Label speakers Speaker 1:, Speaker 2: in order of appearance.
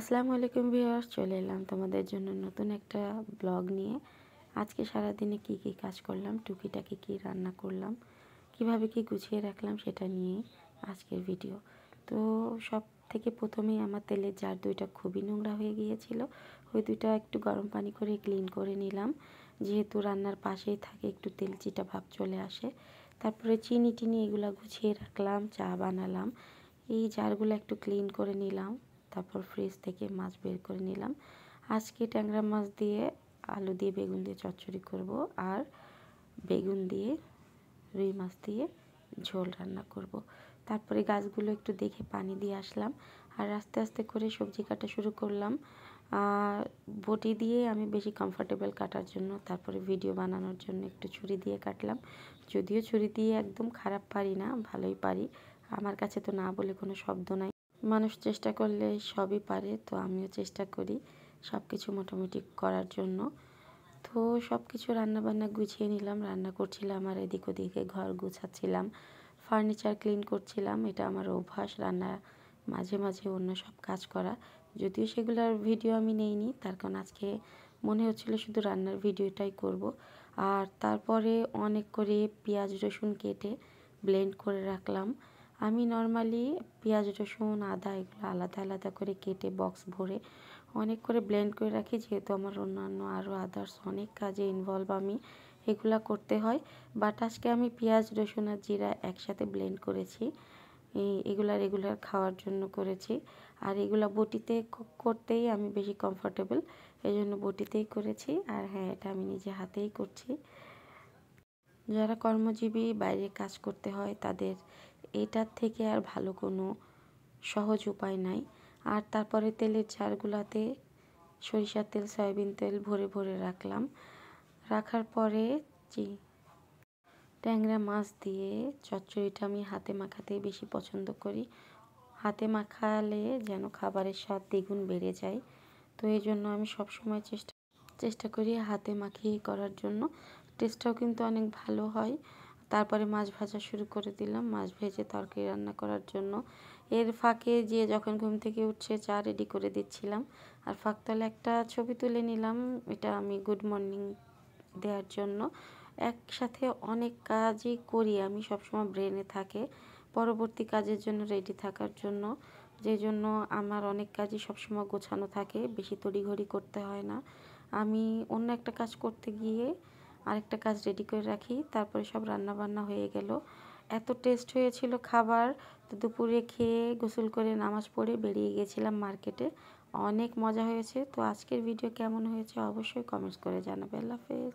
Speaker 1: আসসালামু আলাইকুম ভিউয়ার্স, চলে এলাম তোমাদের জন্য নতুন একটা ব্লগ নিয়ে। আজকে সারাদিনে কি কি কাজ করলাম, টুকিটাকি কি রান্না করলাম, কিভাবে কি গুছিয়ে রাখলাম সেটা নিয়ে আজকের ভিডিও। তো সব থেকে প্রথমেই আমার তেলের জার দুইটা খুবই নোংরা হয়ে গিয়েছিল। ওই দুইটা একটু গরম পানি করে ক্লিন করে নিলাম, যেহেতু রান্নার পাশেই থাকে একটু তেল চিটা ভাব চলে আসে। তারপরে চিনি টিনি এগুলো গুছিয়ে রাখলাম, চা বানালাম। এই জারগুলো একটু ক্লিন করে নিলাম। তারপর ফ্রিজ থেকে মাছ বের করে নিলাম। আজকে ট্যাংরা মাছ দিয়ে আলু দিয়ে বেগুন দিয়ে চচ্চড়ি করব, আর বেগুন দিয়ে রুই মাছ দিয়ে ঝোল রান্না করব। তারপরে গাছগুলো একটু দেখে পানি দিয়ে আসলাম, আর আস্তে আস্তে করে সবজি কাটা শুরু করলাম। বটি দিয়ে আমি বেশি কমফোর্টেবল কাটার জন্য, তারপরে ভিডিও বানানোর জন্য একটু ছুরি দিয়ে কাটলাম। যদিও ছুরি দিয়ে একদম খারাপ পারি না, ভালোই পারি। আমার কাছে তো না বলে কোনো শব্দ নাই। মানুষ চেষ্টা করলে সবই পারে, তো আমিও চেষ্টা করি সব কিছু মোটামুটি করার জন্য। তো সব কিছু রান্নাবান্না গুছিয়ে নিলাম, রান্না করছিলাম আর এদিক ওদিকে ঘর গুছাচ্ছিলাম, ফার্নিচার ক্লিন করছিলাম। এটা আমার অভ্যাস, রান্না মাঝে মাঝে অন্য সব কাজ করা। যদিও সেগুলোর ভিডিও আমি নেইনি, তার কারণ আজকে মনে হচ্ছিল শুধু রান্নার ভিডিওটাই করব। আর তারপরে অনেক করে পেঁয়াজ রসুন কেটে ব্লেন্ড করে রাখলাম। আমি নর্মালি পেঁয়াজ রসুন আদা এগুলো আলাদা আলাদা করে কেটে বক্স ভরে অনেক করে ব্লেন্ড করে রাখি, যেহেতু আমার অন্যান্য আরও আদার্স অনেক কাজে ইনভলভ আমি, এগুলা করতে হয়। বাট আজকে আমি পেঁয়াজ রসুন আর জিরা একসাথে ব্লেন্ড করেছি, এগুলা রেগুলার খাওয়ার জন্য করেছি। আর এগুলা বটিতে করতেই আমি বেশি কমফোর্টেবল, এই জন্য বটিতেই করেছি। আর হ্যাঁ, এটা আমি নিজে হাতেই করছি। যারা কর্মজীবী, বাইরে কাজ করতে হয়, তাদের এটার থেকে আর ভালো কোনো সহজ উপায় নাই। আর তারপরে তেলের জারগুলাতে সরিষার তেল সয়াবিন তেল ভরে ভরে রাখলাম। রাখার পরে ট্যাংরা মাছ দিয়ে চচ্চড়িটা আমি হাতে মাখাতেই বেশি পছন্দ করি। হাতে মাখালে যেন খাবারের স্বাদ দ্বিগুণ বেড়ে যায়। তো এই জন্য আমি সবসময় চেষ্টা করি হাতে মাখিয়ে করার জন্য। টেস্টটাও কিন্তু অনেক ভালো হয়। তারপরে মাছ ভাজা শুরু করে দিলাম, মাছ ভেজে তরকারি রান্না করার জন্য। এর ফাঁকে যে যখন ঘুম থেকে উঠছে চা রেডি করে দিচ্ছিলাম, আর ফাঁকতলে একটা ছবি তুলে নিলাম, এটা আমি গুড মর্নিং দেওয়ার জন্য। একসাথে অনেক কাজই করি আমি, সবসময় ব্রেনে থাকে পরবর্তী কাজের জন্য রেডি থাকার জন্য। যে জন্য আমার অনেক কাজই সবসময় গোছানো থাকে, বেশি তড়িঘড়ি করতে হয় না। আমি অন্য একটা কাজ করতে গিয়ে আরেকটা কাজ রেডি করে রাখি, তারপরে সব রান্না বান্না হয়ে গেল। এত টেস্ট হয়েছিল খাবার, তো দুপুরে খেয়ে গোসল করে নামাজ পড়ে বেরিয়ে গেছিলাম মার্কেটে। অনেক মজা হয়েছে। তো আজকের ভিডিও কেমন হয়েছে অবশ্যই কমেন্টস করে জানাবে। আল্লাহ হাফেজ।